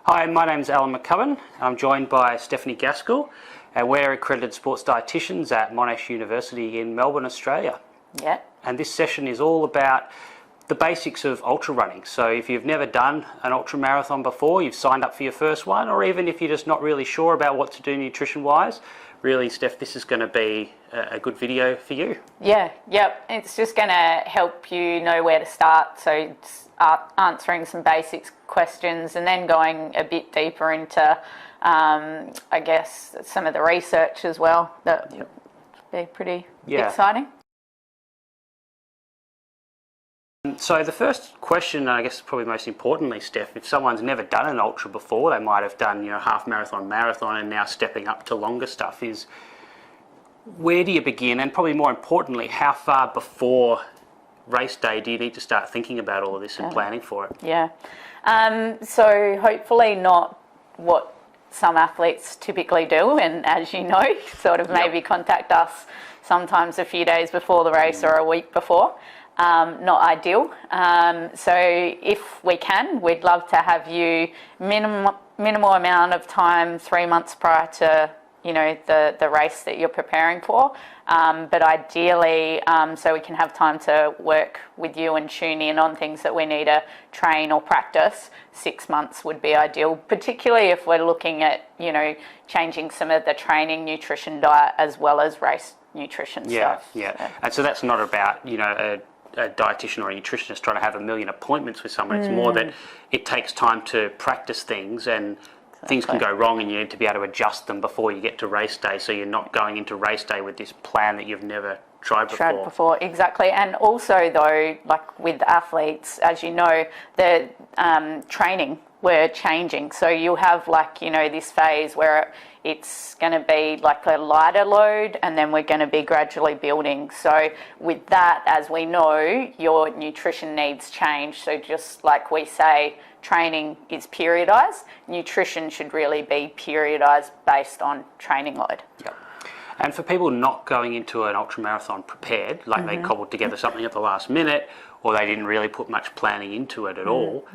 Hi, my name's Alan McCubbin. I'm joined by Stephanie Gaskell, and we're Accredited Sports Dietitians at Monash University in Melbourne, Australia. Yeah. And this session is all about the basics of ultra running. So if you've never done an ultramarathon before, you've signed up for your first one, or even if you're just not really sure about what to do nutrition-wise, really, Steph, this is going to be a good video for you. Yeah, yep. It's just going to help you know where to start. So it's answering some basics questions and then going a bit deeper into, I guess, some of the research as well. That would be pretty exciting. So the first question, I guess probably most importantly, Steph, if someone's never done an ultra before, they might have done, half marathon, marathon, and now stepping up to longer stuff, is where do you begin? And probably more importantly, how far before race day do you need to start thinking about all of this and planning for it? Yeah. So hopefully not what some athletes typically do, and as you know, sort of maybe contact us sometimes a few days before the race or a week before. Not ideal. So if we can, we'd love to have you minimal amount of time, 3 months prior to the race that you're preparing for. But ideally, so we can have time to work with you and tune in on things that we need to train or practice, 6 months would be ideal, particularly if we're looking at, changing some of the training, nutrition, diet, as well as race nutrition stuff. Yeah. And so that's not about, a dietitian or a nutritionist trying to have a million appointments with someone. It's more that it takes time to practice things, and things can go wrong, and you need to be able to adjust them before you get to race day, so you're not going into race day with this plan that you've never tried before. Exactly. And also though, like with athletes, as you know, the training, we're changing. So you'll have this phase where it's going to be like a lighter load, and then we're going to be gradually building. So with that, as we know, your nutrition needs change. So just like we say, training is periodised, nutrition should really be periodised based on training load. Yep. And for people not going into an ultramarathon prepared, like they cobbled together something at the last minute, or they didn't really put much planning into it at all,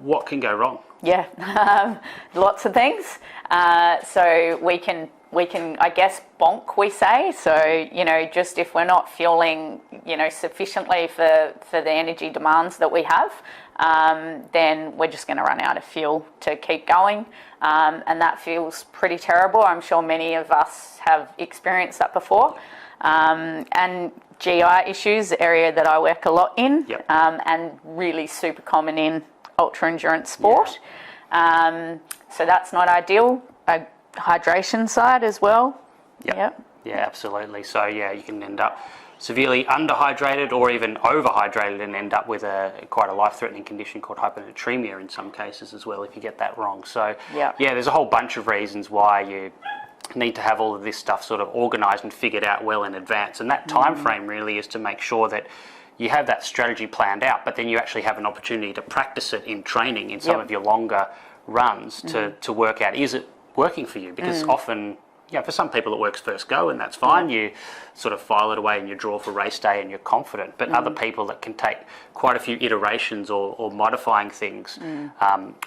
what can go wrong? Yeah, lots of things. So we can, I guess, bonk, we say. So, just if we're not fueling, sufficiently for the energy demands that we have, then we're just going to run out of fuel to keep going. And that feels pretty terrible. I'm sure many of us have experienced that before. And GI issues, the area that I work a lot in, and really super common in ultra endurance sport. So that's not ideal. Hydration side as well. Yeah, absolutely. So you can end up severely underhydrated or even overhydrated and end up with quite a life-threatening condition called hyponatremia in some cases as well if you get that wrong. So there's a whole bunch of reasons why you need to have all of this stuff sort of organised and figured out well in advance, and that time frame really is to make sure that you have that strategy planned out, but then you actually have an opportunity to practice it in training in some of your longer runs to work out, is it working for you? Because often, for some people it works first go and that's fine. You sort of file it away and you draw for race day and you're confident. But other people, that can take quite a few iterations or modifying things,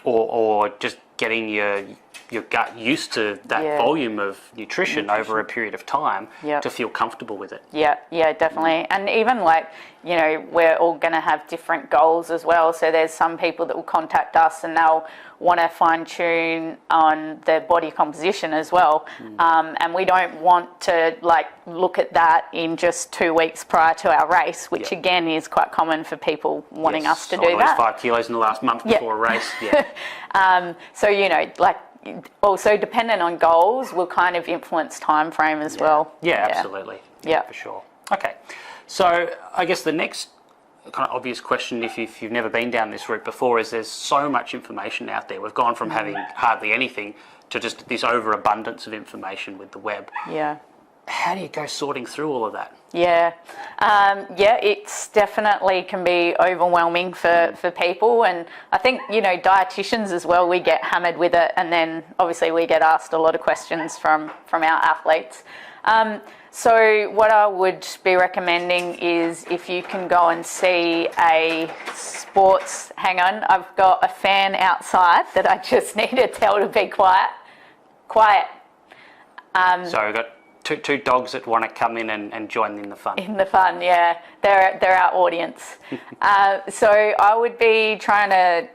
or just getting your gut used to that volume of nutrition over a period of time to feel comfortable with it. Yeah, definitely. And even we're all going to have different goals as well. So there's some people that will contact us and they'll want to fine tune on their body composition as well. And we don't want to look at that in just 2 weeks prior to our race, which again is quite common for people wanting us to do that. 5 kilos in the last month before a race. So, also dependent on goals will kind of influence time frame as well. Yeah, absolutely. Yeah, for sure. Okay, so I guess the next kind of obvious question, if you've never been down this route before, is there's so much information out there. We've gone from having hardly anything to just this overabundance of information with the web. Yeah. How do you go sorting through all of that? It's definitely can be overwhelming for people, and I think dietitians as well, we get hammered with it, and then obviously we get asked a lot of questions from our athletes. So what I would be recommending is if you can go and see a sports... Hang on, I've got a fan outside that I just need to tell to be quiet. Quiet. So we've got two dogs that want to come in and join in the fun. In the fun, yeah. They're our audience. So I would be trying to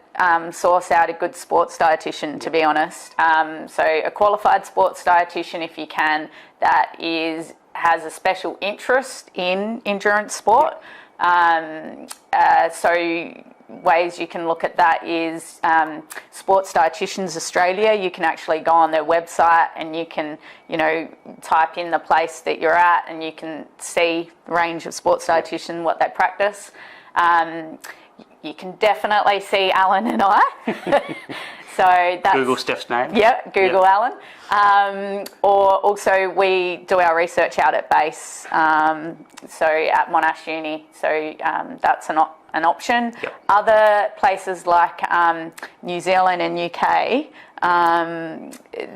source out a good sports dietitian, to be honest. So a qualified sports dietitian, if you can, that has a special interest in endurance sport. So ways you can look at that is Sports Dietitians Australia. You can actually go on their website and you can, type in the place that you're at and you can see the range of sports dietitian, what they practice. You can definitely see Alan and I. So that's Google Steph's name. Yep, Google Alan. Or also we do our research out at base, so at Monash Uni. So that's an option. Yep. Other places like New Zealand and UK,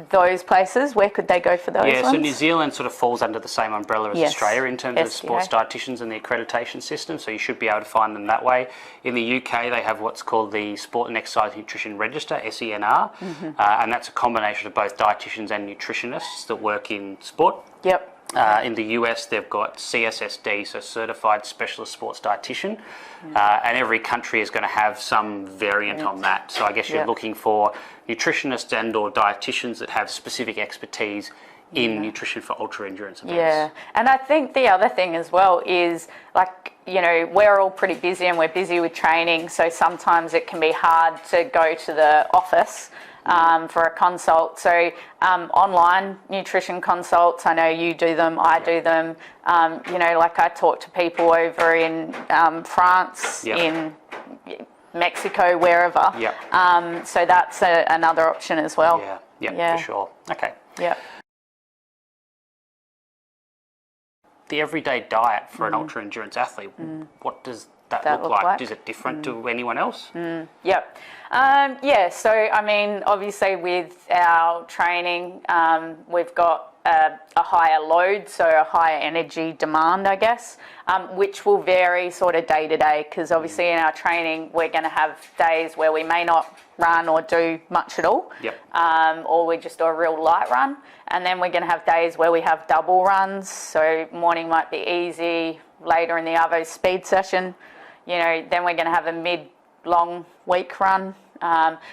those places, where could they go for those ones? So New Zealand sort of falls under the same umbrella as Australia in terms of sports dietitians and the accreditation system, so you should be able to find them that way. In the UK, they have what's called the Sport and Exercise Nutrition Register, SENR, and that's a combination of both dietitians and nutritionists that work in sport. Yep. In the US, they've got CSSD, so Certified Specialist Sports Dietitian, and every country is going to have some variant on that. So I guess you're looking for nutritionists and or dietitians that have specific expertise in nutrition for ultra-endurance events. Yeah, and I think the other thing as well is, we're all pretty busy and we're busy with training, so sometimes it can be hard to go to the office for a consult. So online nutrition consults, I know you do them, I do them. I talk to people over in France, in Mexico, wherever. So that's another option as well. Yeah, for sure. Okay. Yeah. The everyday diet for an ultra-endurance athlete, what does that look like? Is it different to anyone else? Yep. So, obviously with our training, we've got a higher load, so a higher energy demand, I guess, which will vary sort of day to day, because obviously in our training we're going to have days where we may not run or do much at all, or we just do a real light run, and then we're going to have days where we have double runs, so morning might be easy, later in the Arvo speed session, then we're going to have a mid-long week run.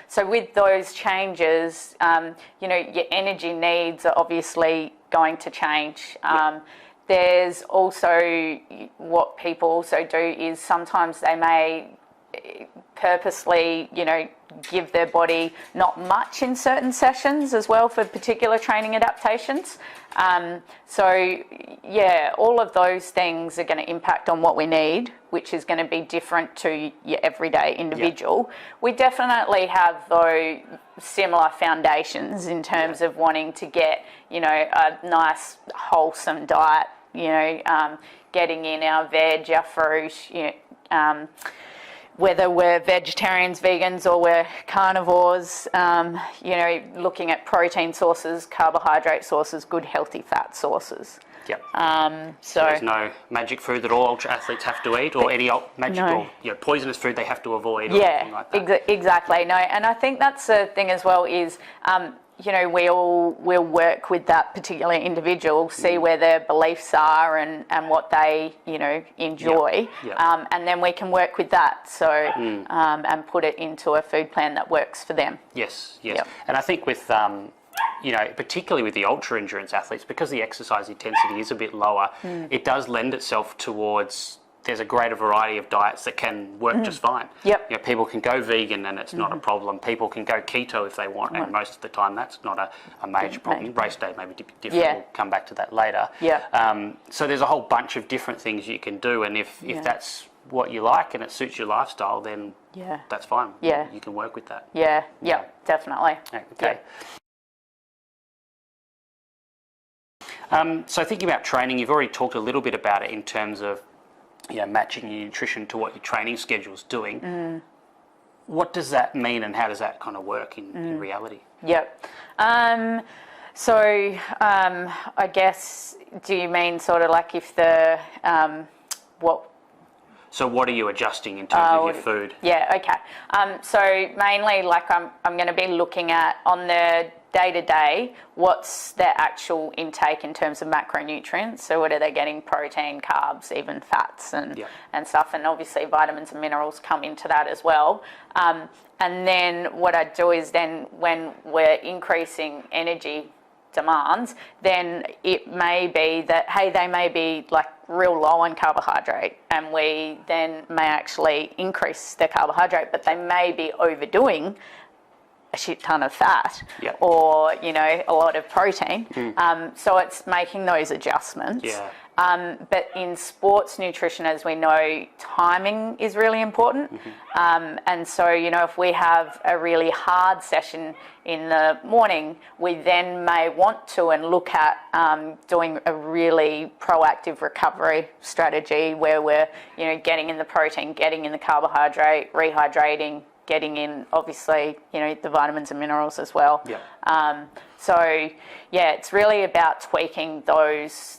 So with those changes, your energy needs are obviously going to change. There's also, what people also do is sometimes they may purposely, give their body not much in certain sessions as well for particular training adaptations. All of those things are going to impact on what we need, which is going to be different to your everyday individual. We definitely have, though, similar foundations in terms of wanting to get, a nice, wholesome diet, getting in our veg, our fruit, whether we're vegetarians, vegans, or we're carnivores, looking at protein sources, carbohydrate sources, good healthy fat sources. So there's no magic food that all ultra athletes have to eat, or any magic or poisonous food they have to avoid, or anything like that. Exactly. No, and I think that's the thing as well is, we'll work with that particular individual, see where their beliefs are and what they, enjoy, and then we can work with that. So, and put it into a food plan that works for them. Yes. And I think with, particularly with the ultra endurance athletes, because the exercise intensity is a bit lower, it does lend itself towards. There's a greater variety of diets that can work just fine. People can go vegan and it's not a problem. People can go keto if they want, and most of the time that's not a major problem. Race day may be different. We'll come back to that later. So there's a whole bunch of different things you can do, and if that's what you like and it suits your lifestyle, then that's fine. You can work with that. Definitely. Okay. So thinking about training, you've already talked a little bit about it in terms of matching your nutrition to what your training schedule's doing. What does that mean, and how does that kind of work in reality? So I guess, do you mean sort of like if the, what? So what are you adjusting in terms of your food? Yeah, okay. So mainly like I'm going to be looking at on the day-to-day, what's their actual intake in terms of macronutrients. So what are they getting? Protein, carbs, even fats and stuff. And obviously vitamins and minerals come into that as well. And then what I do is then when we're increasing energy demands, then it may be that, hey, they may be like real low on carbohydrate, and we then may actually increase their carbohydrate, but they may be overdoing a shit ton of fat or, you know, a lot of protein. So it's making those adjustments. But in sports nutrition, as we know, timing is really important. And so, you know, if we have a really hard session in the morning, we then may want to and look at doing a really proactive recovery strategy where we're, you know, getting in the protein, getting in the carbohydrate, rehydrating, getting in, obviously, you know, the vitamins and minerals as well. So, yeah, it's really about tweaking those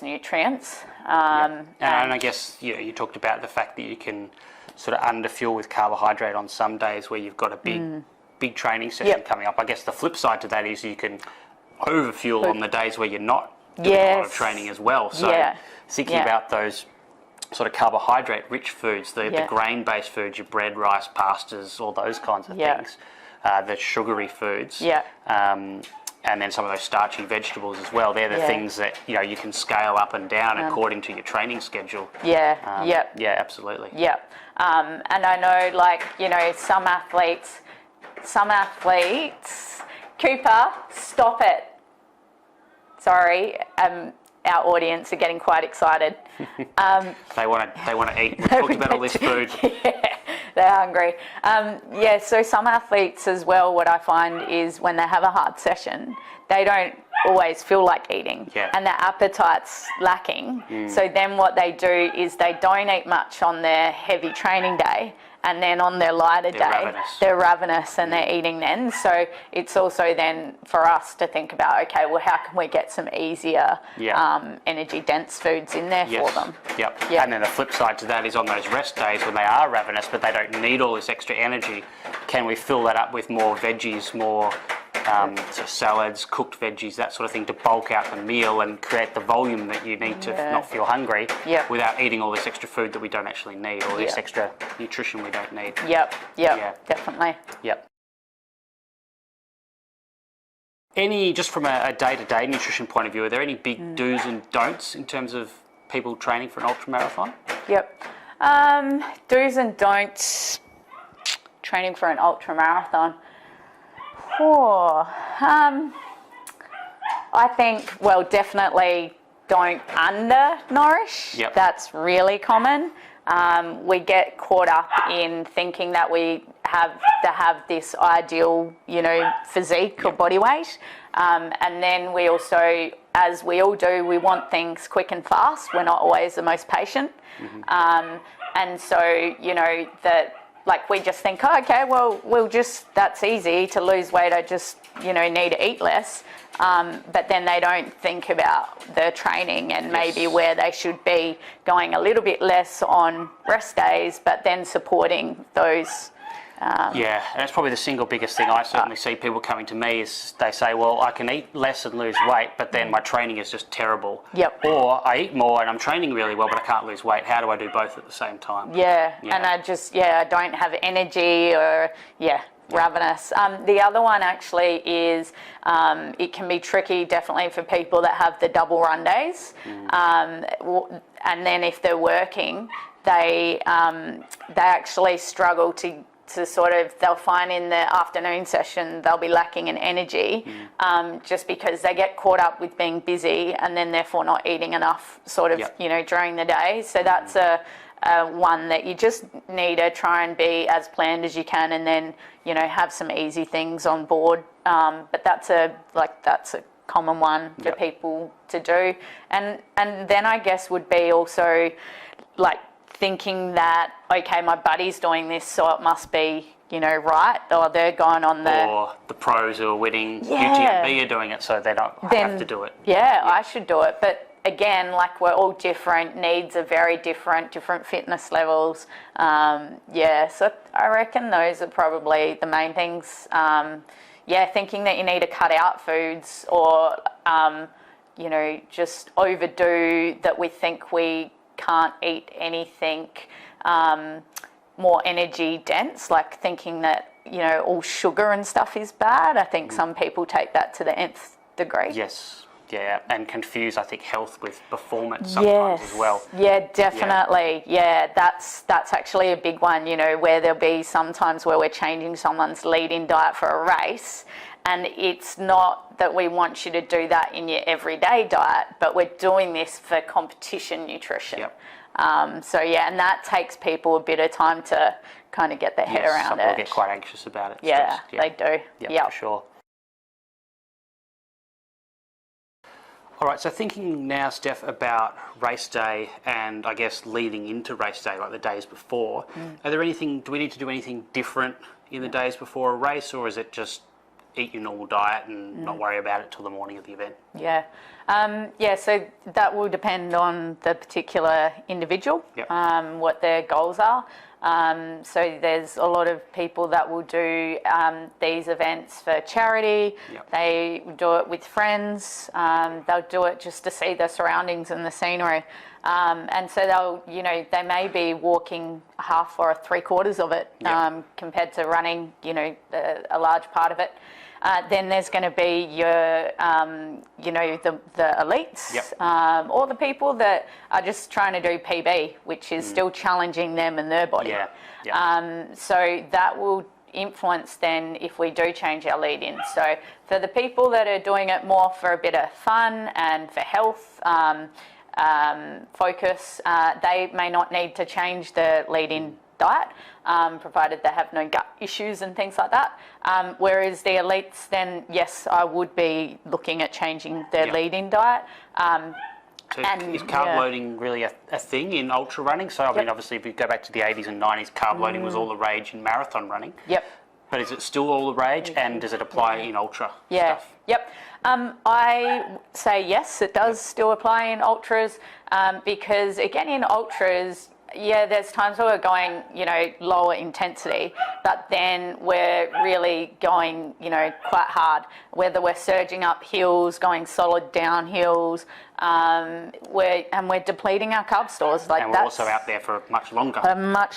nutrients. And I guess you talked about the fact that you can sort of underfuel with carbohydrate on some days where you've got a big training session coming up. I guess the flip side to that is you can overfuel on the days where you're not doing a lot of training as well. So thinking about those sort of carbohydrate-rich foods, the grain-based foods, your bread, rice, pastas, all those kinds of things, the sugary foods, and then some of those starchy vegetables as well. They're the things that, you know, you can scale up and down according to your training schedule. Yeah, absolutely. And I know, like, you know, some athletes, Cooper, stop it. Sorry, our audience are getting quite excited. They want to eat. We've talked about all this food. They're hungry. So some athletes as well, what I find is when they have a hard session, they don't always feel like eating and their appetite's lacking. So then what they do is they don't eat much on their heavy training day, and then on their lighter day, they're ravenous and they're eating then. So it's also then for us to think about, okay, well, how can we get some easier energy-dense foods in there for them? And then the flip side to that is on those rest days when they are ravenous but they don't need all this extra energy, can we fill that up with more veggies, more so salads, cooked veggies, that sort of thing, to bulk out the meal and create the volume that you need to not feel hungry without eating all this extra food that we don't actually need, or this extra nutrition we don't need. Definitely. Any, just from a day-to-day nutrition point of view, are there any big do's and don'ts in terms of people training for an ultramarathon? Do's and don'ts training for an ultramarathon. I think, well, definitely don't under-nourish. That's really common. We get caught up in thinking that we have to have this ideal, you know, physique or body weight. And then we also, as we all do, we want things quick and fast. We're not always the most patient. And so, you know, that, like, we just think, oh, okay, well, that's easy to lose weight. I just, you know, need to eat less. But then they don't think about the training and maybe where they should be going a little bit less on rest days, but then supporting those. And that's probably the single biggest thing I certainly see people coming to me is they say, well, I can eat less and lose weight, but then my training is just terrible. Or I eat more and I'm training really well, but I can't lose weight. How do I do both at the same time? And I just, I don't have energy or, ravenous. The other one actually is it can be tricky definitely for people that have the double run days. And then if they're working, they actually struggle to sort of, they'll find in the afternoon session they'll be lacking in energy just because they get caught up with being busy and then therefore not eating enough sort of, you know, during the day. So that's a one that you just need to try and be as planned as you can, and then, you know, have some easy things on board. But that's a common one for people to do. And then I guess would be also like thinking that, okay, my buddy's doing this, so it must be, right, or they're going on the... Or the pros who are winning Yeah. UTMB are doing it, so they don't have to do it. Yeah, I should do it. But again, like, we're all different. Needs are very different fitness levels. So I reckon those are probably the main things. Thinking that you need to cut out foods or, just overdo that we think we can't eat anything more energy dense, like thinking that, all sugar and stuff is bad. I think some people take that to the nth degree. Yes, yeah, and confuse, I think, health with performance sometimes as well. Yeah, definitely. Yeah, that's actually a big one, where there'll be sometimes where we're changing someone's lead-in diet for a race, and it's not that we want you to do that in your everyday diet, but we're doing this for competition nutrition. Yep. And that takes people a bit of time to kind of get their head around some it. people get quite anxious about it. Yeah, stressed. they do. Yeah, for sure. All right, so thinking now, Steph, about race day and I guess leading into race day, like the days before, do we need to do anything different in the days before a race, or is it just eat your normal diet and not worry about it till the morning of the event? Yeah. So that will depend on the particular individual, what their goals are. So there's a lot of people that will do these events for charity. Yep. They do it with friends. They'll do it just to see the surroundings and the scenery. And so they may be walking half or three-quarters of it compared to running, a large part of it. Then there's going to be your, the elites, or the people that are just trying to do PB, which is still challenging them and their body. So that will influence then if we do change our lead-in. So for the people that are doing it more for a bit of fun and for health focus, they may not need to change the lead-in diet, provided they have no gut issues and things like that. Whereas the elites, then yes, I would be looking at changing their lead-in diet. So is carb loading really a thing in ultra running? So I mean, obviously, if you go back to the 80s and 90s, carb loading was all the rage in marathon running. But is it still all the rage, and does it apply in ultra stuff? I say yes, it does still apply in ultras, because again, in ultras, there's times where we're going, lower intensity, but then we're really going, quite hard. Whether we're surging up hills, going solid down hills, we're depleting our carb stores. And we're also out there for a much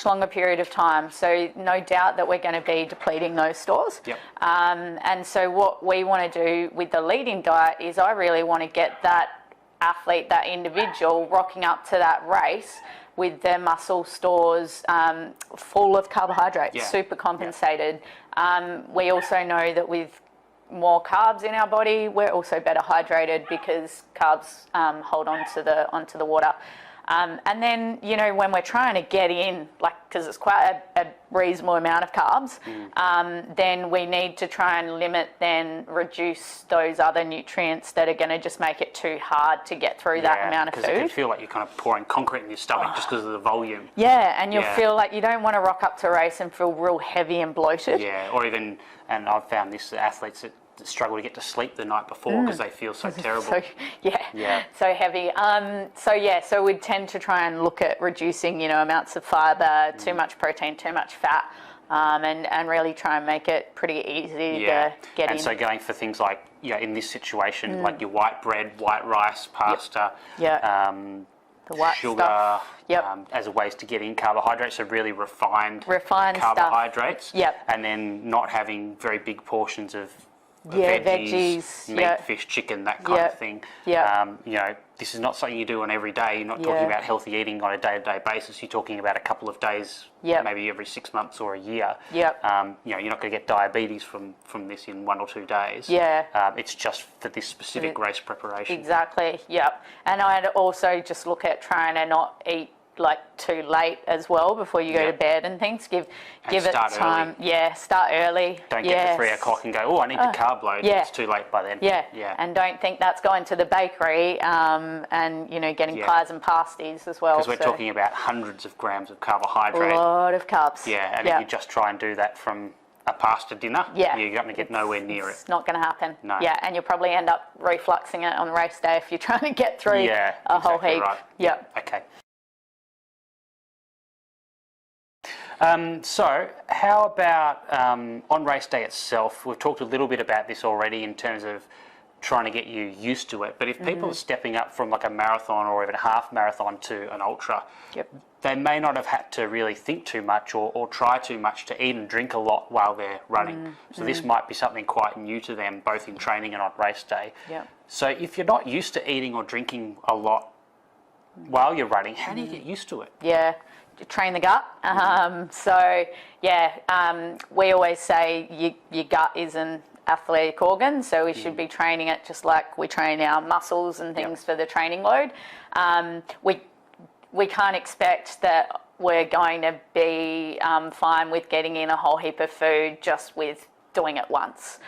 longer period of time. So no doubt that we're going to be depleting those stores. And so what we want to do with the lead-in diet is I really want to get that athlete, that individual, rocking up to that race with their muscle stores full of carbohydrates, super compensated. We also know that with more carbs in our body, we're also better hydrated because carbs hold onto the water. And then, when we're trying to get in, because it's quite a reasonable amount of carbs, then we need to try and reduce those other nutrients that are going to just make it too hard to get through that amount of food. Because it can feel like you're kind of pouring concrete in your stomach just because of the volume. And you'll feel like you don't want to rock up to a race and feel real heavy and bloated. Or even, and I've found this, athletes that struggle to get to sleep the night before because they feel so terrible. So heavy. So we'd tend to try and look at reducing, amounts of fibre, too much protein, too much fat, and really try and make it pretty easy to get in. And so going for things like, in this situation, like your white bread, white rice, pasta, the white sugar, stuff. as a ways to get in carbohydrates, so really refined carbohydrates, and then not having very big portions of veggies, meat, fish, chicken, that kind of thing. This is not something you do on every day. You're not talking about healthy eating on a day-to-day basis. You're talking about a couple of days, maybe every 6 months or a year. You're not going to get diabetes from this in 1 or 2 days. It's just for this specific race preparation. Exactly. And I'd also just look at trying to not eat like too late as well before you go to bed and things. Give it time. Early. Yeah, start early. Don't get to 3 o'clock and go, oh, I need to carb load. Yeah. It's too late by then. Yeah. And don't think that's going to the bakery and, you know, getting pies and pasties as well. Because we're talking about hundreds of grams of carbohydrate. A lot of carbs. Yeah, and if you just try and do that from a pasta dinner, you're going to get nowhere near it. It's not going to happen. No. Yeah, and you'll probably end up refluxing it on race day if you're trying to get through a whole heap. Right. Yeah. Okay. So how about on race day itself? We've talked a little bit about this already in terms of trying to get you used to it. But if people are stepping up from like a marathon or even a half marathon to an ultra, they may not have had to really think too much or try too much to eat and drink a lot while they're running. So this might be something quite new to them, both in training and on race day. So if you're not used to eating or drinking a lot while you're running, how do you get used to it? Yeah. Train the gut. We always say your gut is an athletic organ, so we should be training it just like we train our muscles and things for the training load. We can't expect that we're going to be fine with getting in a whole heap of food just with doing it once.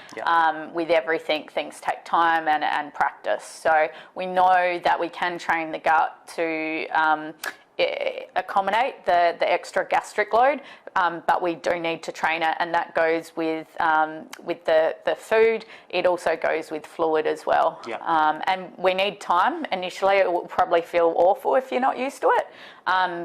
With everything, things take time and practice. So we know that we can train the gut to accommodate the extra gastric load, but we do need to train it, and that goes with the food. It also goes with fluid as well. And we need time. Initially, it will probably feel awful if you're not used to it,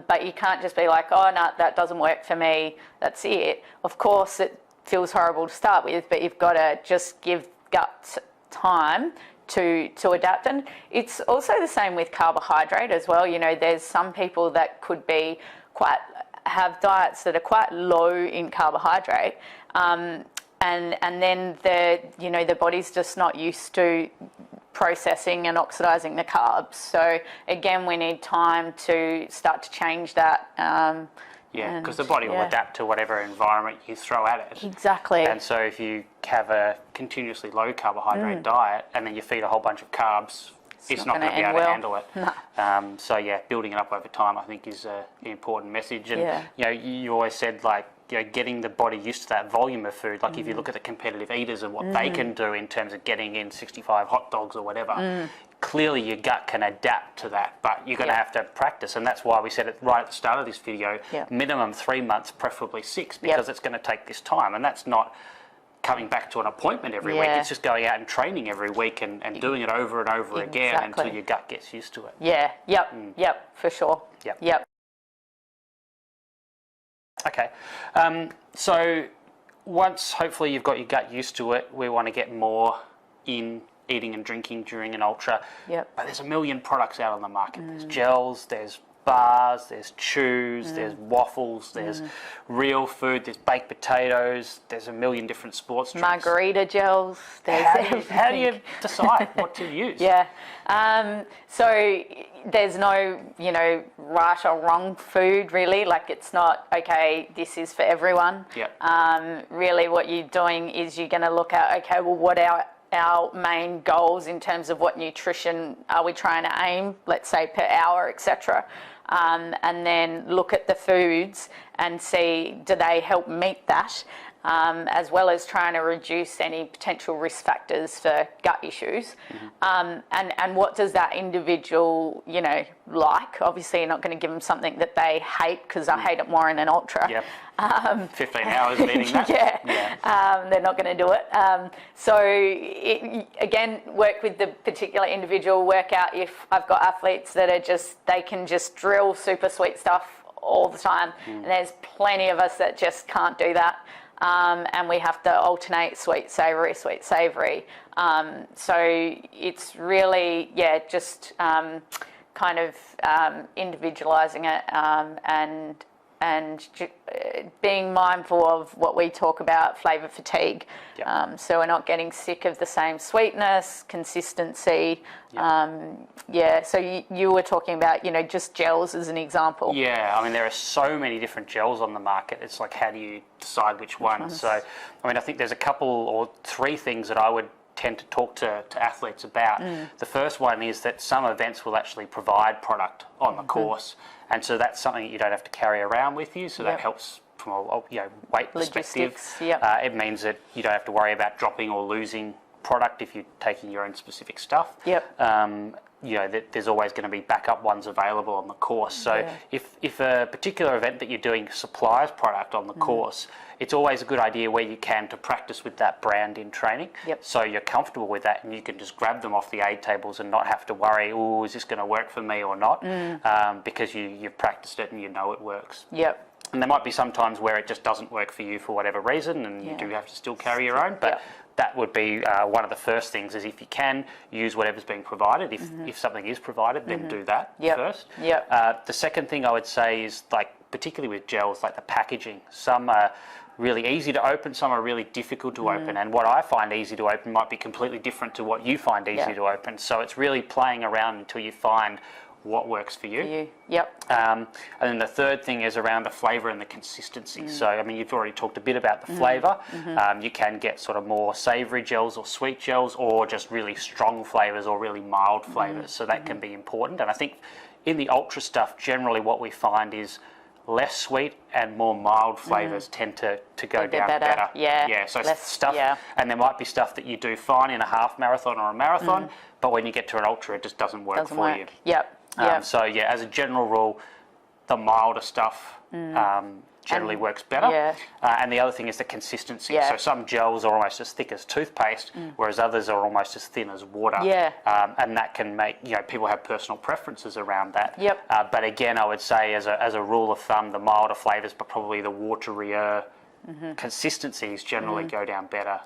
but you can't just be like, oh, no, that doesn't work for me, that's it. Of course, it feels horrible to start with, but you've got to just give gut time to adapt. And it's also the same with carbohydrate as well. You know, there's some people that could be have diets that are quite low in carbohydrate, and then the body's just not used to processing and oxidizing the carbs. So again, we need time to start to change that. Because the body will adapt to whatever environment you throw at it. Exactly. And so if you have a continuously low carbohydrate diet and then you feed a whole bunch of carbs, it's not going to be able to handle it. No. So building it up over time, I think, is an important message. And you always said, like, getting the body used to that volume of food. Like if you look at the competitive eaters and what they can do in terms of getting in 65 hot dogs or whatever. Clearly your gut can adapt to that, but you're going to have to practice, and that's why we said it right at the start of this video, minimum 3 months, preferably 6, because it's going to take this time, and that's not coming back to an appointment every week, it's just going out and training every week and doing it over and over again until your gut gets used to it. For sure. Okay, so once hopefully you've got your gut used to it, we want to get more in eating and drinking during an ultra. But there's a million products out on the market. There's gels, there's bars, there's chews, there's waffles, there's real food, there's baked potatoes, there's a million different sports drinks. Margarita gels. How do you decide what to use? So there's no, right or wrong food really. Like it's not, okay, this is for everyone. Really what you're doing is you're going to look at, okay, well, what our main goals in terms of what nutrition are we trying to aim, let's say per hour, etc. And then look at the foods and see, do they help meet that, as well as trying to reduce any potential risk factors for gut issues. And what does that individual, like? Obviously, you're not going to give them something that they hate, because I hate it more in an ultra. 15 hours of eating that. They're not going to do it. Again, work with the particular individual, work out if I've got athletes that are they can just drill super sweet stuff all the time. And there's plenty of us that just can't do that. And we have to alternate sweet, savoury, sweet, savoury. So it's really, just kind of individualising it and being mindful of what we talk about, flavour fatigue. So we're not getting sick of the same sweetness, consistency. So you were talking about, just gels as an example. I mean, there are so many different gels on the market. It's like, how do you decide which one? So, I mean, I think there's a couple or 3 things that I would tend to talk to athletes about. The first one is that some events will actually provide product on the course, and so that's something that you don't have to carry around with you, so that helps from a weight perspective. It means that you don't have to worry about dropping or losing product if you're taking your own specific stuff. There's always going to be backup ones available on the course. So if a particular event that you're doing supplies product on the course, it's always a good idea where you can to practice with that brand in training. So you're comfortable with that and you can just grab them off the aid tables and not have to worry, oh, is this going to work for me or not? Because you've practiced it and you know it works. And there might be some times where it just doesn't work for you for whatever reason, and you do have to still carry your own. But that would be one of the first things, is if you can, use whatever's being provided. If something is provided, then do that first. The second thing I would say is, like, particularly with gels, like the packaging. Some are really easy to open, some are really difficult to open. And what I find easy to open might be completely different to what you find easy to open. So it's really playing around until you find what works for you. And then the third thing is around the flavour and the consistency. So, I mean, you've already talked a bit about the flavour. You can get sort of more savoury gels or sweet gels, or just really strong flavours or really mild flavours. So that can be important. And I think in the ultra stuff, generally what we find is less sweet and more mild flavours tend to go down better. So less stuff, and there might be stuff that you do fine in a half marathon or a marathon, but when you get to an ultra, it just doesn't work for you. So as a general rule, the milder stuff generally works better. And the other thing is the consistency. So some gels are almost as thick as toothpaste, whereas others are almost as thin as water. And that can make, people have personal preferences around that. But again, I would say as a rule of thumb, the milder flavours, but probably the waterier consistencies generally go down better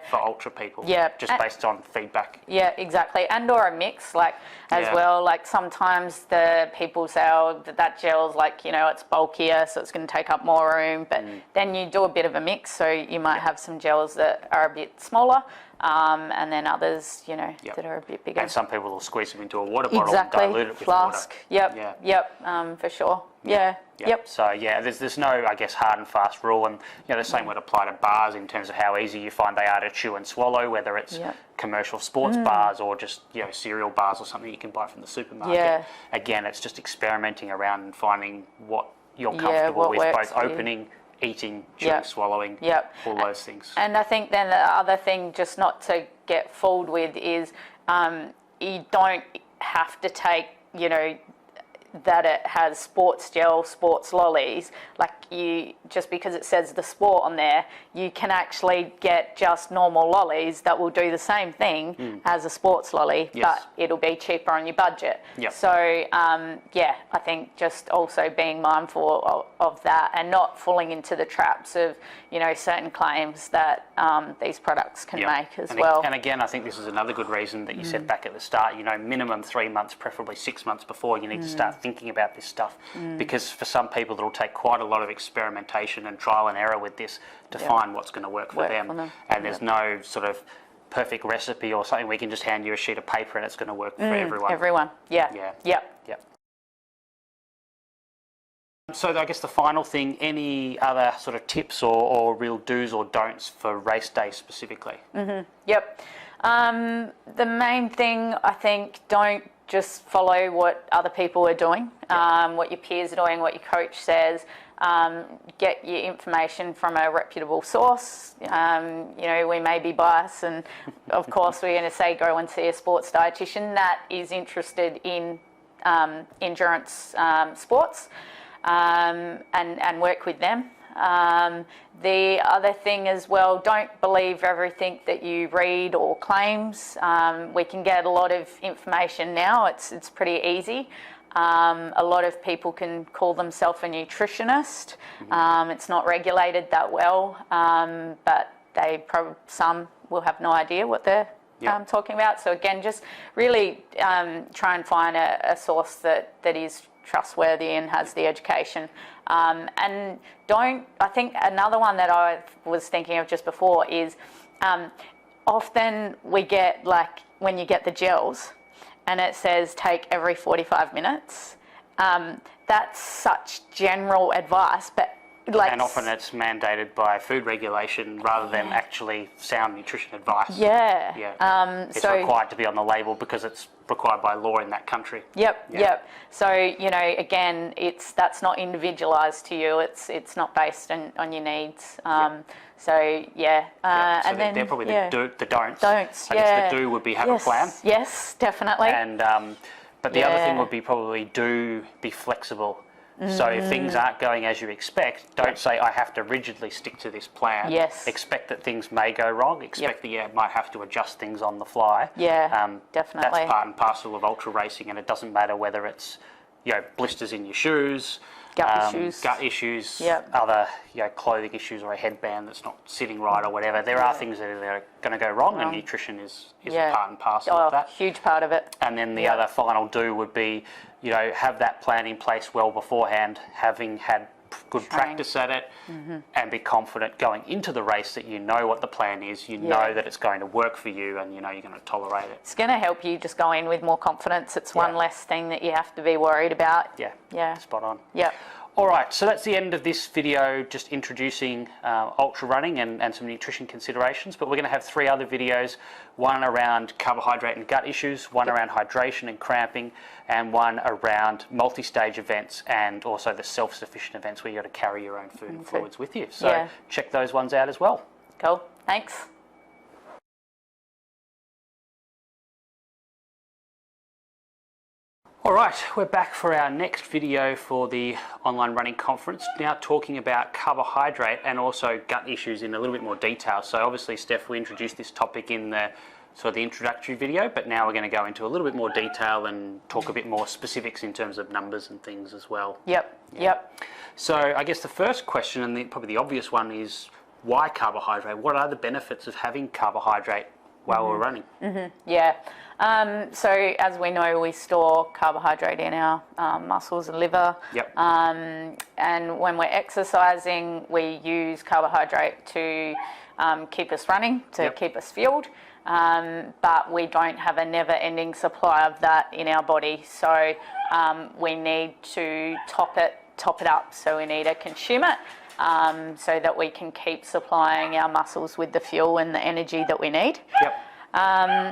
for ultra people, just based on feedback. Exactly. And or a mix, like, as well, like sometimes the people say, oh, that gel's like, it's bulkier, so it's going to take up more room, but then you do a bit of a mix, so you might have some gels that are a bit smaller, and then others, that are a bit bigger. And some people will squeeze them into a water bottle and dilute it with flask. water. For sure. So there's no, I guess, hard and fast rule, and the same would apply to bars in terms of how easy you find they are to chew and swallow, whether it's commercial sports bars or just cereal bars or something you can buy from the supermarket. Again, it's just experimenting around and finding what you're comfortable with, both opening, eating, chewing, swallowing, all those things. And I think then the other thing, just not to get fooled with, is you don't have to take, that it has sports gel, sports lollies, like just because it says the sport on there, you can actually get just normal lollies that will do the same thing as a sports lolly, but it'll be cheaper on your budget. So, I think just also being mindful of that and not falling into the traps of, certain claims that these products can make as well. And again, I think this is another good reason that you said back at the start, minimum 3 months, preferably 6 months before you need to start thinking about this stuff, because for some people it'll take quite a lot of experimentation and trial and error with this to find what's going to work for them. And there's no sort of perfect recipe or something we can just hand you a sheet of paper and it's going to work for everyone. So I guess the final thing, any other sort of tips or real do's or don'ts for race day specifically? The main thing, I think, don't just follow what other people are doing, what your peers are doing, what your coach says. Get your information from a reputable source. We may be biased, and of course we're going to say go and see a sports dietitian that is interested in endurance sports, and work with them. The other thing as well, don't believe everything that you read or claims. We can get a lot of information now. It's pretty easy. A lot of people can call themselves a nutritionist. It's not regulated that well, but some will have no idea what they're talking about. So again, just really try and find a source that is trustworthy and has the education. And I think another one that I was thinking of just before is often we get, like, when you get the gels and it says take every 45 minutes, that's such general advice, but like, and often it's mandated by food regulation rather than actually sound nutrition advice. Yeah. Yeah. It's required to be on the label because it's required by law in that country. Yep. So, you know, again, that's not individualised to you. It's not based on your needs. So, yeah. So and then they're probably the don'ts. Don'ts, I guess the do would be have a plan. Yes, definitely. And but the other thing would be probably be flexible. So if things aren't going as you expect, don't say I have to rigidly stick to this plan. Yes. Expect that things may go wrong. Expect that you might have to adjust things on the fly. Yeah, definitely. That's part and parcel of ultra racing, and it doesn't matter whether it's blisters in your shoes, gut issues, other clothing issues, or a headband that's not sitting right or whatever. There are things that are going to go wrong, and nutrition is a part and parcel of that. Huge part of it. And then the other final do would be, have that plan in place well beforehand, having had good practice at it, and be confident going into the race that you know what the plan is, know that it's going to work for you, and you're going to tolerate it. It's going to help you just go in with more confidence. It's one less thing that you have to be worried about. Yeah. Spot on. Yep. All right, so that's the end of this video, just introducing ultra running and some nutrition considerations, but we're going to have 3 other videos, one around carbohydrate and gut issues, one around hydration and cramping, and one around multi-stage events and also the self-sufficient events where you've got to carry your own food and fluids with you. So check those ones out as well. Cool, thanks. All right, we're back for our next video for the online running conference, now talking about carbohydrate and also gut issues in a little bit more detail. So obviously, Steph, we introduced this topic in the introductory video, but now we're going to go into a little bit more detail and talk a bit more specifics in terms of numbers and things as well. Yep. So I guess the first question, and probably the obvious one, is why carbohydrate? What are the benefits of having carbohydrate while we're running? Yeah. So as we know, we store carbohydrate in our muscles and liver. Yep. And when we're exercising, we use carbohydrate to keep us running, to keep us fueled. But we don't have a never-ending supply of that in our body. So we need to top it up. So we need to consume it so that we can keep supplying our muscles with the fuel and the energy that we need. Yep.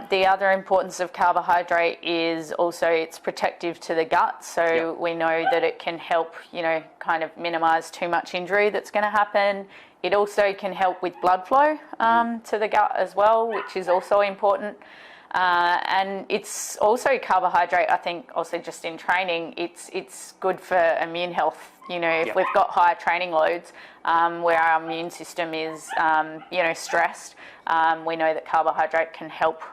The other importance of carbohydrate is also it's protective to the gut. So we know that it can help, kind of minimise too much injury that's going to happen. It also can help with blood flow to the gut as well, which is also important. And it's also carbohydrate, I think, also just in training, it's good for immune health. If we've got higher training loads where our immune system is, stressed, we know that carbohydrate can help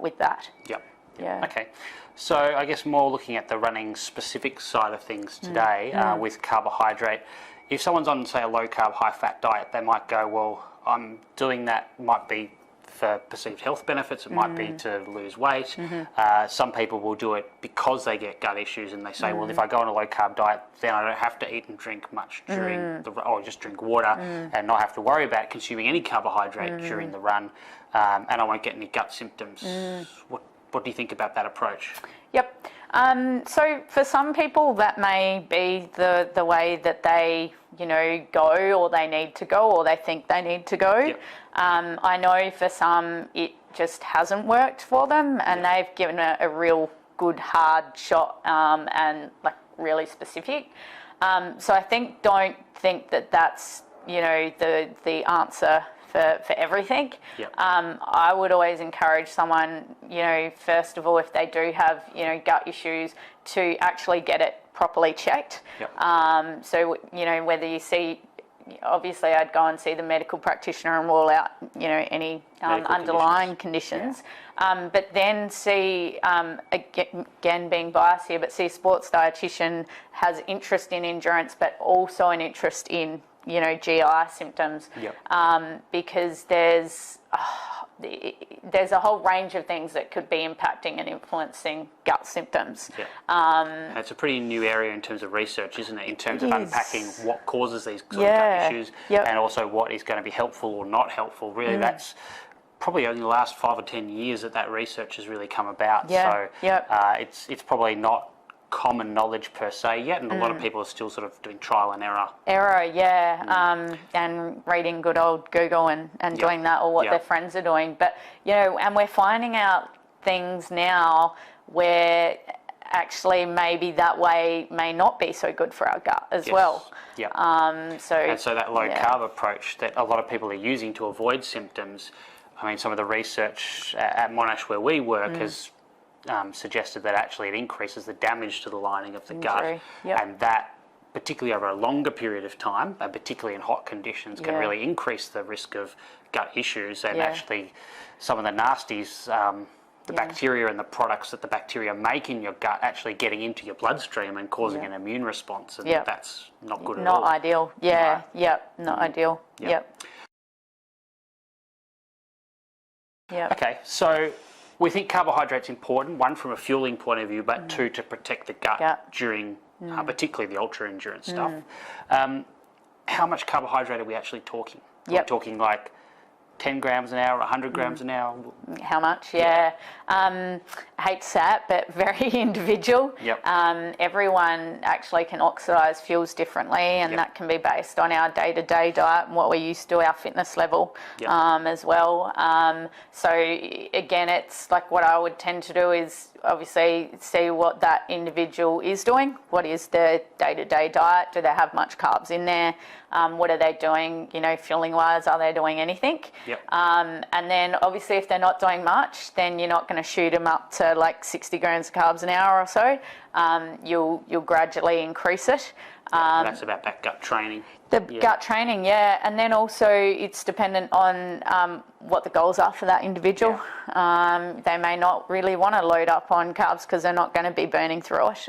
with that. Yep. Yeah. Okay. So I guess more looking at the running specific side of things today with carbohydrate. If someone's on, say, a low-carb, high-fat diet, they might go, well, I'm doing that, might be for perceived health benefits, it might be to lose weight. Some people will do it because they get gut issues and they say, well, if I go on a low-carb diet, then I don't have to eat and drink much during or just drink water and not have to worry about consuming any carbohydrate during the run, and I won't get any gut symptoms. What do you think about that approach? Yep. So for some people that may be the way that they, go or they need to go or they think they need to go. Yep. I know for some it just hasn't worked for them and they've given a real good hard shot and like really specific. So I don't think that that's, the answer for everything. Yep. I would always encourage someone, first of all, if they do have, gut issues, to actually get it properly checked. Yep. So, whether you see, obviously I'd go and see the medical practitioner and rule out, any underlying conditions. But then see, again being biased here, but see a sports dietitian has interest in endurance, but also an interest in GI symptoms, because there's a whole range of things that could be impacting and influencing gut symptoms. It's a pretty new area in terms of research, isn't it? In terms of unpacking what causes these sort of gut issues and also what is going to be helpful or not helpful. Really, that's probably only the last 5 or 10 years that research has really come about. It's probably not common knowledge per se yet, and a lot of people are still sort of doing trial and error. And reading good old Google and doing that, or what their friends are doing. But, you know, and we're finding out things now where actually maybe that way may not be so good for our gut as well. Yep. So that low carb approach that a lot of people are using to avoid symptoms, I mean, some of the research at Monash where we work has suggested that actually it increases the damage to the lining of the gut, and that particularly over a longer period of time, and particularly in hot conditions, can really increase the risk of gut issues, and actually some of the nasties, the bacteria and the products that the bacteria make in your gut actually getting into your bloodstream and causing an immune response, and that's not good at all. Not ideal. Not ideal. Okay, so we think carbohydrate's important, one from a fueling point of view, but two to protect the gut during particularly the ultra endurance stuff. How much carbohydrate are we actually talking? Are we talking like 10 grams an hour, 100 grams an hour? How much? I hate to say it, but very individual. Everyone actually can oxidise fuels differently, and that can be based on our day-to-day diet and what we're used to, our fitness level as well. So again, it's like what I would tend to do is obviously see what that individual is doing. What is their day-to-day diet? Do they have much carbs in there? What are they doing, you know, fueling-wise? Are they doing anything? And then obviously if they're not doing much, then you're not going to shoot them up to like 60 grams of carbs an hour or so. You'll gradually increase it. That's about that gut training. The gut training, and then also it's dependent on what the goals are for that individual. They may not really want to load up on carbs because they're not going to be burning through it.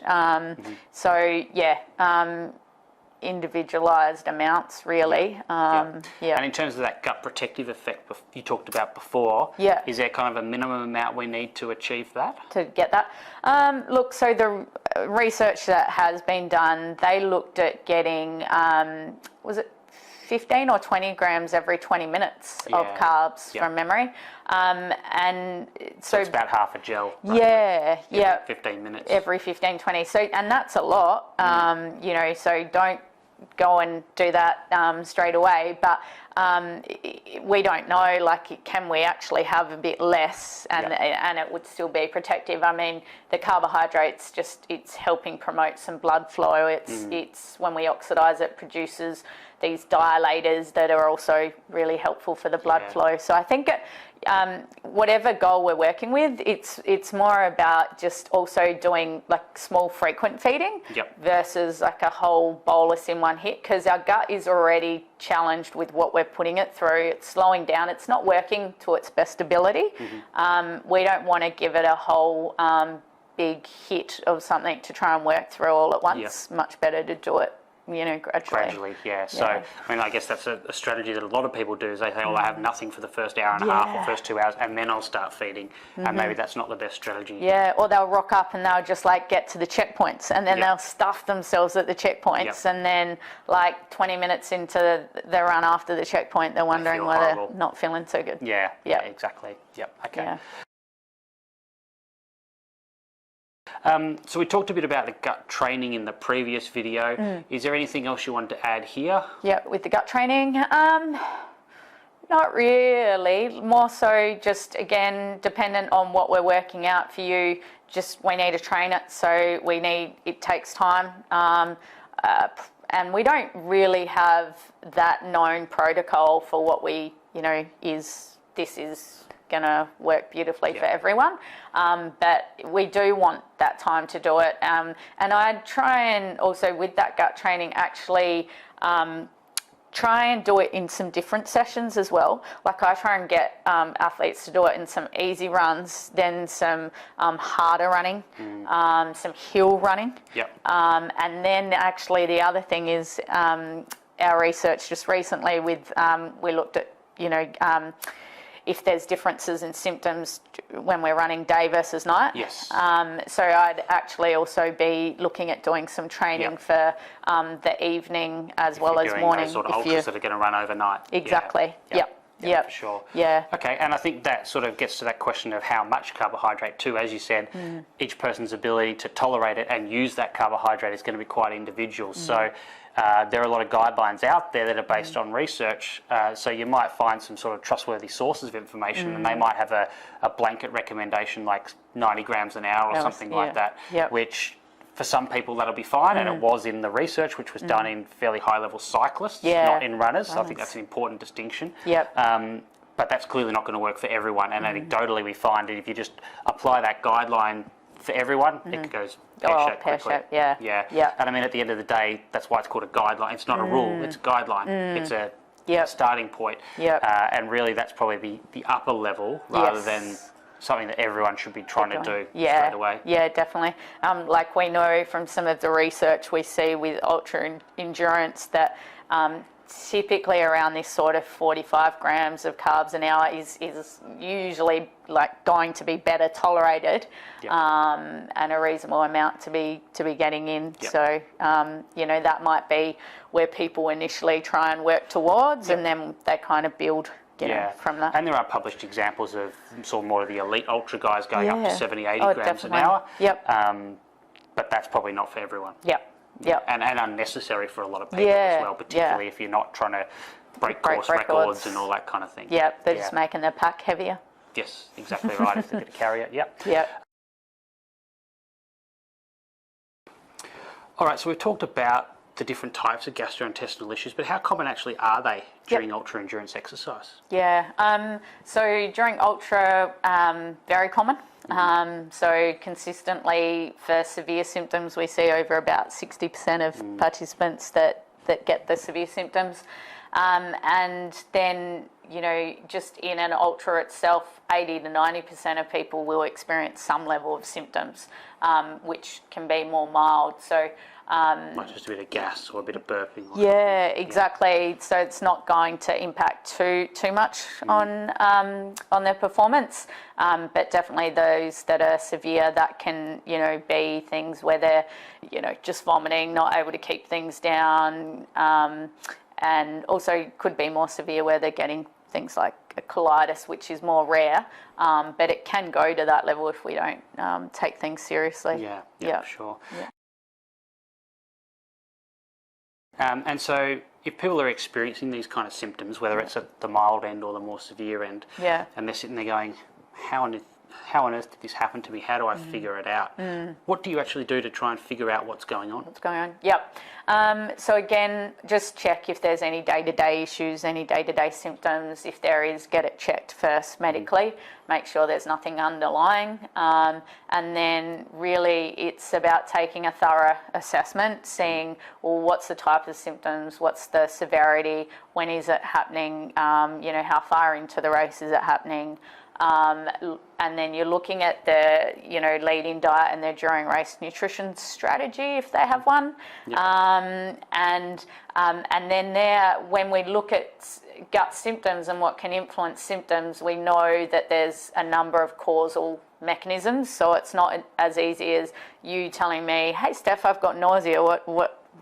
Individualised amounts, really. And in terms of that gut protective effect you talked about before, is there kind of a minimum amount we need to achieve that? To get that? Look, so the research that has been done, they looked at getting, was it 15 or 20 grams every 20 minutes of carbs from memory. And so it's about half a gel. Roughly, every 15 minutes. Every 15, 20. So, and that's a lot, you know, so don't go and do that straight away, but we don't know, like, can we actually have a bit less and it would still be protective? I mean, the carbohydrates, it's helping promote some blood flow. It's when we oxidize it, produces these dilators that are also really helpful for the blood flow. So I think whatever goal we're working with, it's more about just also doing like small frequent feeding versus like a whole bolus in one hit, because our gut is already challenged with what we're putting it through. It's slowing down. It's not working to its best ability. We don't want to give it a whole big hit of something to try and work through all at once. Much better to do it, you know, gradually. So, I mean, I guess that's a strategy that a lot of people do, is they say, I have nothing for the first hour and a half or first 2 hours, and then I'll start feeding. And maybe that's not the best strategy. Or they'll rock up and they'll just like get to the checkpoints, and then they'll stuff themselves at the checkpoints, and then like 20 minutes into the run after the checkpoint, they're wondering why they're not feeling so good. Exactly. Okay. So we talked a bit about the gut training in the previous video. Is there anything else you wanted to add here? With the gut training, not really. More so just, again, dependent on what we're working out for you, just we need to train it. So it takes time. And we don't really have that known protocol for what this is going to work beautifully for everyone, but we do want that time to do it, and I try and also with that gut training actually try and do it in some different sessions as well. Like I try and get athletes to do it in some easy runs, then some harder running, some hill running, and then actually the other thing is our research just recently with we looked at if there's differences in symptoms when we're running day versus night. So I'd actually also be looking at doing some training for the evening as well as morning. Those sort of ultras that are going to run overnight. Exactly. Yep. For sure. Yeah. Okay, and I think that sort of gets to that question of how much carbohydrate too. As you said, each person's ability to tolerate it and use that carbohydrate is going to be quite individual. So there are a lot of guidelines out there that are based on research. So you might find some sort of trustworthy sources of information, and they might have a blanket recommendation like 90 grams an hour or something like that, which for some people that'll be fine, and it was in the research, which was done in fairly high-level cyclists, not in runners. So I think that's an important distinction. But that's clearly not going to work for everyone, and anecdotally we find that if you just apply that guideline for everyone, it goes pear-shaped quickly. And I mean, at the end of the day, that's why it's called a guideline. It's not a rule, it's a guideline. It's a starting point. And really that's probably the upper level rather than something that everyone should be trying to do straight away. Yeah, definitely. Like we know from some of the research we see with ultra endurance that typically around this sort of 45 grams of carbs an hour is usually like going to be better tolerated, and a reasonable amount to be getting in. So you know, that might be where people initially try and work towards, and then they kind of build from that. And there are published examples of sort of more of the elite ultra guys going up to 70, 80 grams an hour. But that's probably not for everyone. And unnecessary for a lot of people as well, particularly if you're not trying to break course records and all that kind of thing. They're just making their pack heavier. Yes, exactly right, if they're going to carry it. All right, so we've talked about the different types of gastrointestinal issues, but how common actually are they during ultra endurance exercise? So during ultra, very common. So consistently for severe symptoms, we see over about 60% of participants that get the severe symptoms. And then, you know, just in an ultra itself, 80 to 90% of people will experience some level of symptoms, which can be more mild. So like just a bit of gas or a bit of burping. Exactly. So it's not going to impact too much on their performance, but definitely those that are severe, that can, you know, be things where they're, you know, just vomiting, not able to keep things down, and also could be more severe where they're getting things like a colitis, which is more rare, but it can go to that level if we don't take things seriously. For sure. And so if people are experiencing these kind of symptoms, whether it's at the mild end or the more severe end, and they're sitting there going, how on earth did this happen to me? How do I figure it out? What do you actually do to try and figure out what's going on? So again, just check if there's any day-to-day issues, any day-to-day symptoms. If there is, get it checked first medically. Make sure there's nothing underlying. And then really it's about taking a thorough assessment, seeing, well, what's the type of symptoms, what's the severity, when is it happening, you know, how far into the race is it happening. And then you're looking at the, you know, lead-in diet and their during race nutrition strategy if they have one. And then there, when we look at gut symptoms and what can influence symptoms, we know that there's a number of causal mechanisms. So it's not as easy as you telling me, hey Steph, I've got nausea,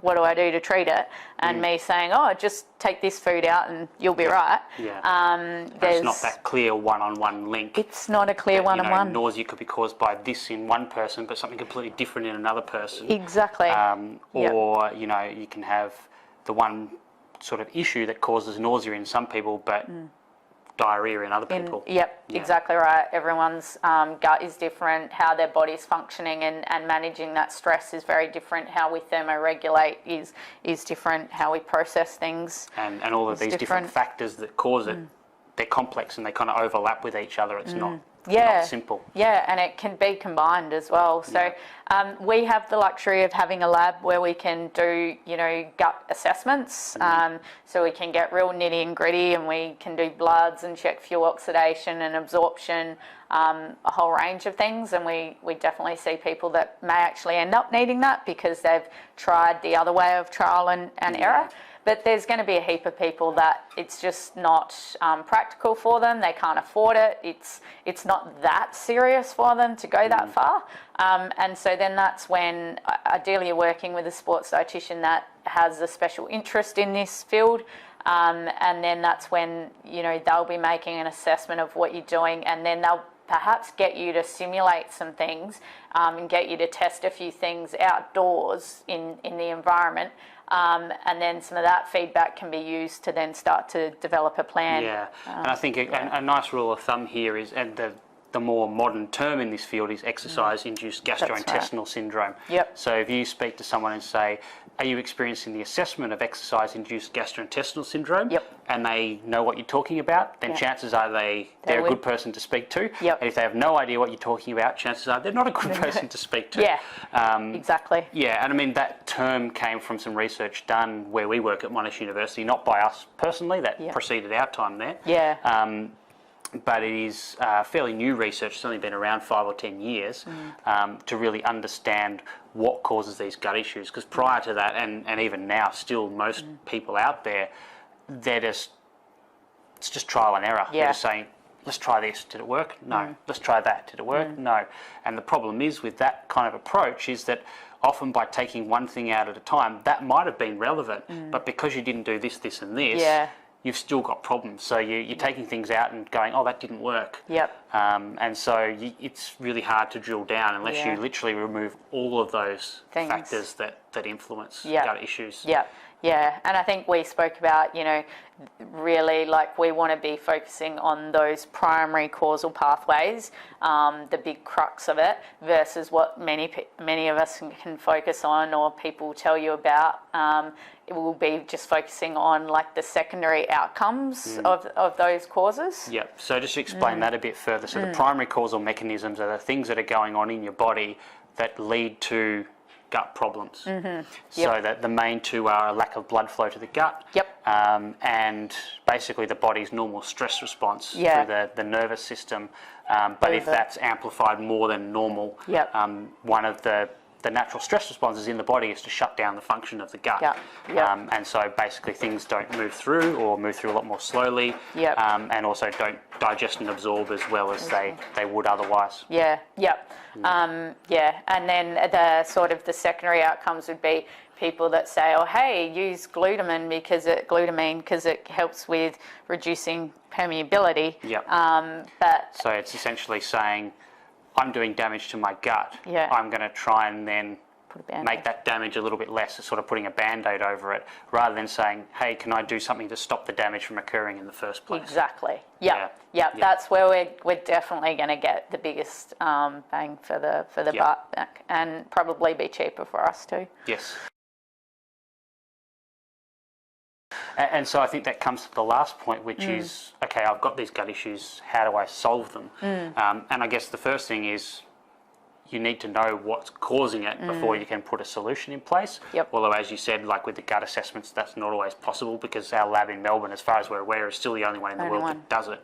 what do I do to treat it? And me saying, oh, just take this food out and you'll be right. There's not that clear one-on-one link. It's not a clear one-on-one. Nausea could be caused by this in one person, but something completely different in another person. Exactly. Or, you know, you can have the one sort of issue that causes nausea in some people, but diarrhea in other people. Exactly right. Everyone's gut is different, how their body's functioning and managing that stress is very different, how we thermoregulate is different, how we process things. And all of these different factors that cause it, they're complex and they kind of overlap with each other. It's not simple. And it can be combined as well. So we have the luxury of having a lab where we can do, you know, gut assessments. So we can get real nitty and gritty and we can do bloods and check fuel oxidation and absorption, a whole range of things. And we definitely see people that may actually end up needing that because they've tried the other way of trial and error. But there's going to be a heap of people that it's just not practical for them. They can't afford it. It's not that serious for them to go that far. And so then that's when ideally you're working with a sports dietitian that has a special interest in this field, And then that's when, they'll be making an assessment of what you're doing, and then they'll perhaps get you to simulate some things and get you to test a few things outdoors in the environment. And then some of that feedback can be used to then start to develop a plan. Yeah, and I think a nice rule of thumb here is, and the more modern term in this field is exercise-induced gastrointestinal syndrome. Yep. So if you speak to someone and say, are you experiencing the assessment of exercise-induced gastrointestinal syndrome? Yep. And they know what you're talking about, then chances are they're a good person to speak to. Yep. And if they have no idea what you're talking about, chances are they're not a good person to speak to. Yeah, exactly. Yeah, and I mean, that term came from some research done where we work at Monash University, not by us personally, that preceded our time there. Yeah. But it is fairly new research. It's only been around 5 or 10 years to really understand what causes these gut issues. Because prior to that, and even now, still most people out there, it's just trial and error. Yeah. They're just saying, let's try this. Did it work? No. Let's try that. Did it work? No. And the problem is with that kind of approach is that often by taking one thing out at a time, that might have been relevant, but because you didn't do this, this, and this. Yeah. You've still got problems. So you're taking things out and going, oh, that didn't work. Yep. And so it's really hard to drill down unless you literally remove all of those factors that influence gut issues. Yep. Yeah, and I think we spoke about, really we want to be focusing on those primary causal pathways, the big crux of it, versus what many of us can focus on or people tell you about. It will be just focusing on the secondary outcomes of those causes. Yep. So just to explain that a bit further. So the primary causal mechanisms are the things that are going on in your body that lead to gut problems. So that the main two are a lack of blood flow to the gut and basically the body's normal stress response through the nervous system. But if that's amplified more than normal, one of the natural stress responses in the body is to shut down the function of the gut. And so basically things don't move through or move through a lot more slowly and also don't digest and absorb as well as they would otherwise. And then the secondary outcomes would be people that say, oh, hey, use glutamine because it helps with reducing permeability. So it's essentially saying, I'm doing damage to my gut. I'm going to try and then make that damage a little bit less. It's sort of putting a Band-Aid over it rather than saying, hey, can I do something to stop the damage from occurring in the first place? Exactly. That's where we're definitely going to get the biggest bang for the buck back, and probably be cheaper for us too. Yes. And so I think that comes to the last point, which is, okay, I've got these gut issues, how do I solve them? And I guess the first thing is you need to know what's causing it before you can put a solution in place. Although, as you said, with the gut assessments, that's not always possible because our lab in Melbourne, as far as we're aware, is still the only one in the world that does it.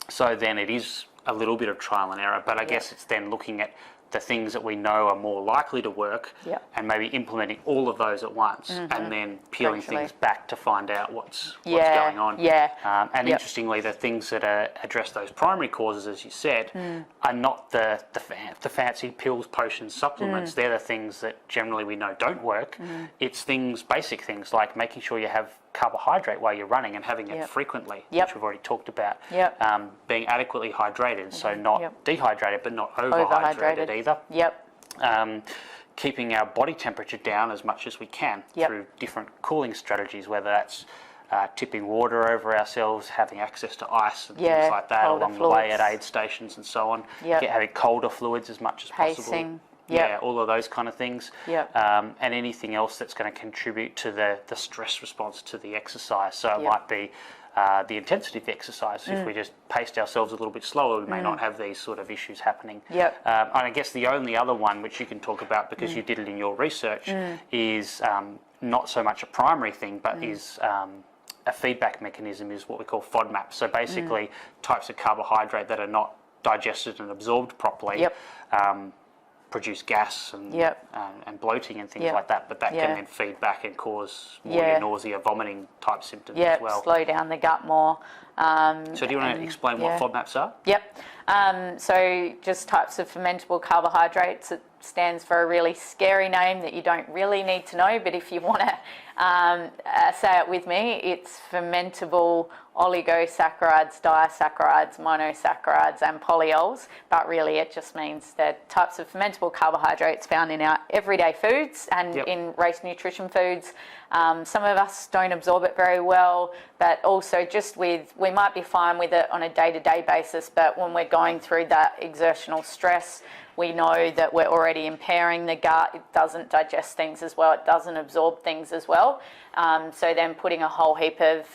So then it is a little bit of trial and error, but I guess it's then looking at the things that we know are more likely to work and maybe implementing all of those at once and then peeling things back to find out what's going on. And interestingly, the things that address those primary causes, as you said, are not the fancy pills, potions, supplements. They're the things that generally we know don't work. It's basic things like making sure you have carbohydrate while you're running and having it frequently, which we've already talked about. Being adequately hydrated, so not dehydrated but not overhydrated either. Keeping our body temperature down as much as we can through different cooling strategies, whether that's tipping water over ourselves, having access to ice and things like that along the way at aid stations and so on. Having colder fluids as much as possible. All of those kind of things. And anything else that's going to contribute to the stress response to the exercise. So it might be the intensity of the exercise. If we just paced ourselves a little bit slower, we may not have these sort of issues happening. And I guess the only other one which you can talk about, because you did it in your research, is not so much a primary thing, but is a feedback mechanism, is what we call FODMAP. So basically types of carbohydrate that are not digested and absorbed properly produce gas and bloating and things like that, but that can then feed back and cause more your nausea, vomiting type symptoms as well. Slow down the gut more. So do you want to explain what FODMAPs are? So just types of fermentable carbohydrates stands for a really scary name that you don't really need to know, but if you want to say it with me, it's fermentable oligosaccharides, disaccharides, monosaccharides and polyols, but really it just means the types of fermentable carbohydrates found in our everyday foods and in race nutrition foods. Some of us don't absorb it very well, but also just we might be fine with it on a day-to-day basis, but when we're going through that exertional stress, we know that we're already impairing the gut. It doesn't digest things as well. It doesn't absorb things as well. So then putting a whole heap of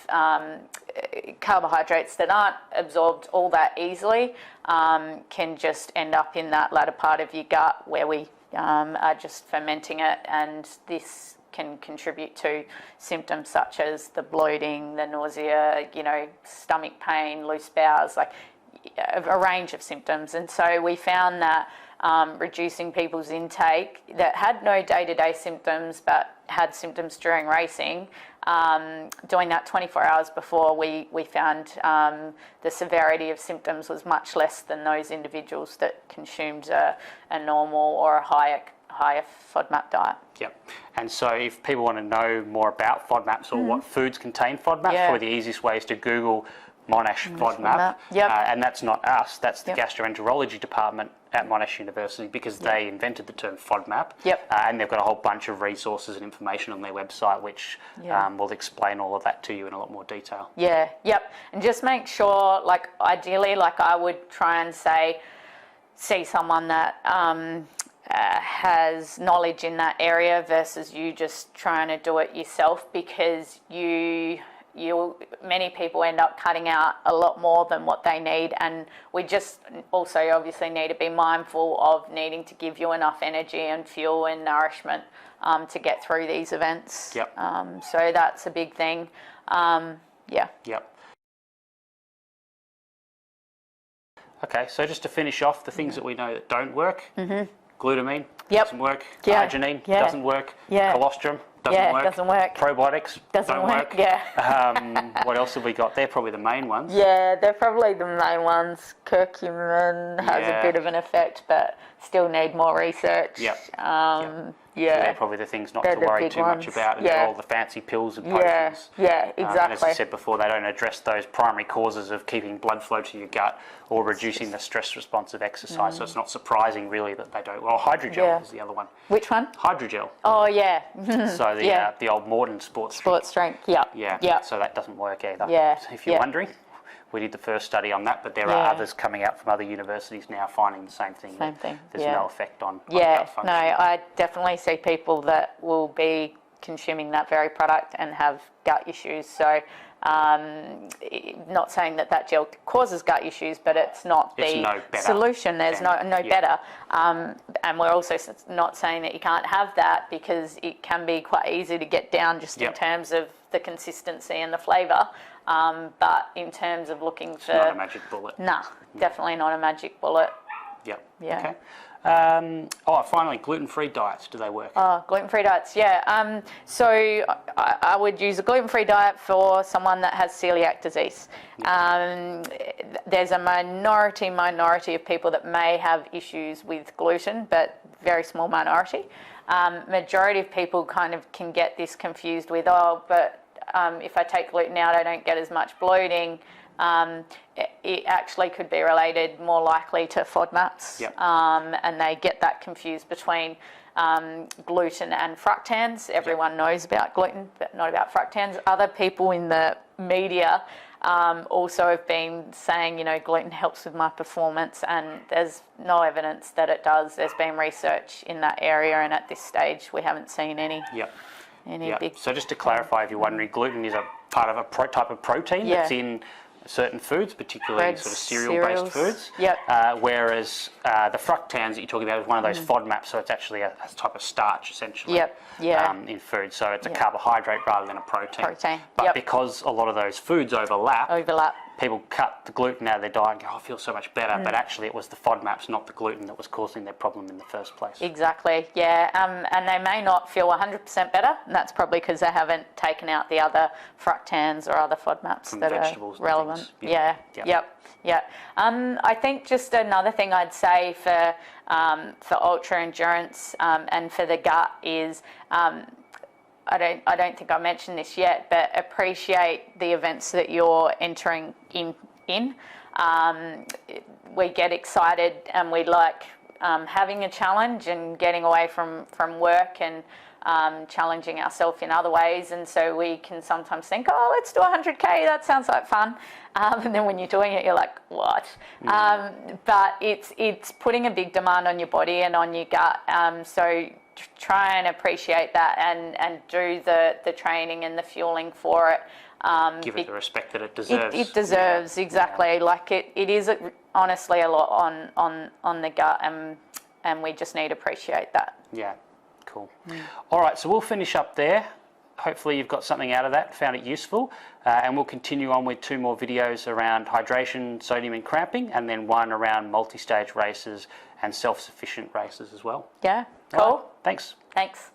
carbohydrates that aren't absorbed all that easily can just end up in that latter part of your gut where we are just fermenting it, and this can contribute to symptoms such as the bloating, the nausea, stomach pain, loose bowels, like a range of symptoms. And so we found that reducing people's intake that had no day-to-day symptoms but had symptoms during racing, doing that 24 hours before, we found the severity of symptoms was much less than those individuals that consumed a normal or a higher FODMAP diet. Yep. And so if people want to know more about FODMAPs or what foods contain FODMAPs, probably the easiest way is to Google Monash FODMAP. And that's not us, that's the gastroenterology department at Monash University, because they invented the term FODMAP. And they've got a whole bunch of resources and information on their website which will explain all of that to you in a lot more detail. And just make sure, like ideally, like I would try and see someone that has knowledge in that area versus you just trying to do it yourself, because many people end up cutting out a lot more than what they need, and we just also obviously need to be mindful of needing to give you enough energy and fuel and nourishment to get through these events. So that's a big thing. Okay, so just to finish off, the things that we know that don't work: glutamine doesn't work, arginine doesn't work, colostrum doesn't work, probiotics doesn't work. What else have we got? They're probably the main ones. They're probably the main ones. Curcumin has a bit of an effect, but still need more research. So they're probably the things not to worry too much about. And all the fancy pills and potions. Exactly. And as I said before, they don't address those primary causes of keeping blood flow to your gut or reducing the stress response of exercise. So it's not surprising really that they don't. Well, hydrogel is the other one. Which one? Hydrogel. Oh yeah. So the old Morton sports strength. So that doesn't work either. So if you're wondering, we did the first study on that, but there are others coming out from other universities now finding the same thing. There's no effect on gut function. No, I definitely see people that will be consuming that very product and have gut issues. So not saying that gel causes gut issues, but it's not the solution. There's no better. And we're also not saying that you can't have that, because it can be quite easy to get down just in terms of the consistency and the flavour. But in terms of looking for... It's not a magic bullet. Nah, definitely not a magic bullet. Okay. Finally, gluten-free diets, do they work? Gluten-free diets, so I would use a gluten-free diet for someone that has celiac disease. There's a minority of people that may have issues with gluten, but very small minority. Majority of people kind of can get this confused with, if I take gluten out, I don't get as much bloating. It actually could be related more likely to FODMAPs, and they get that confused between gluten and fructans. Everyone knows about gluten, but not about fructans. Other people in the media also have been saying, gluten helps with my performance, and there's no evidence that it does. There's been research in that area, and at this stage we haven't seen any big... So just to clarify, if you're wondering, gluten is a part of a type of protein that's in certain foods, particularly Breads, sort of cereal-based foods. Whereas the fructans that you're talking about is one of those FODMAPs, so it's actually a type of starch, essentially, in food. So it's a carbohydrate rather than a protein. But because a lot of those foods overlap, people cut the gluten out of their diet and go, oh, I feel so much better, but actually it was the FODMAPs, not the gluten, that was causing their problem in the first place. Exactly, yeah, and they may not feel 100% better, and that's probably because they haven't taken out the other fructans or other FODMAPs From that vegetables are relevant. Yeah. Yep. I think just another thing I'd say for ultra endurance and for the gut is I don't think I mentioned this yet, but appreciate the events that you're entering in. We get excited and we like having a challenge and getting away from work and challenging ourselves in other ways, and so we can sometimes think, oh, let's do 100k, that sounds like fun, and then when you're doing it, you're like, what? But it's putting a big demand on your body and on your gut, so try and appreciate that and do the training and the fueling for it. Give it the respect that it deserves. It deserves, exactly. Like it is honestly a lot on the gut, and we just need to appreciate that. Yeah, cool. All right, so we'll finish up there. Hopefully you've got something out of that, found it useful, and we'll continue on with 2 more videos around hydration, sodium and cramping, and then 1 around multi-stage races and self-sufficient races as well. Yeah, cool. All right, thanks. Thanks.